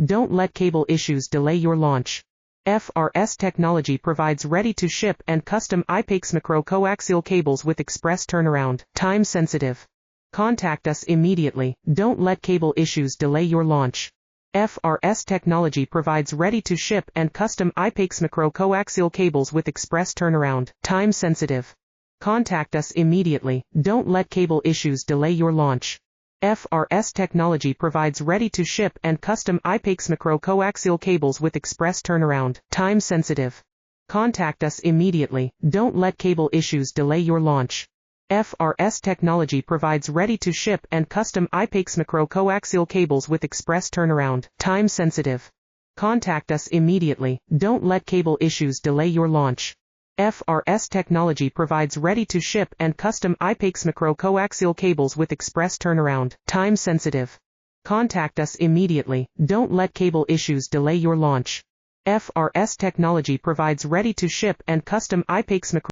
Don't let cable issues delay your launch. FRS Technology provides ready-to-ship and custom IPEX micro-coaxial cables with express turnaround. Time sensitive. Contact us immediately. Don't let cable issues delay your launch. FRS Technology provides ready-to-ship and custom IPEX micro-coaxial cables with express turnaround. Time sensitive. Contact us immediately. Don't let cable issues delay your launch. FRS Technology provides ready-to-ship and custom IPEX micro-coaxial cables with express turnaround. Time sensitive. Contact us immediately. Don't let cable issues delay your launch. FRS Technology provides ready-to-ship and custom IPEX micro-coaxial cables with express turnaround. Time sensitive. Contact us immediately. Don't let cable issues delay your launch. FRS Technology provides ready-to-ship and custom IPEX micro-coaxial cables with express turnaround. Time sensitive. Contact us immediately. Don't let cable issues delay your launch. FRS Technology provides ready-to-ship and custom IPEX micro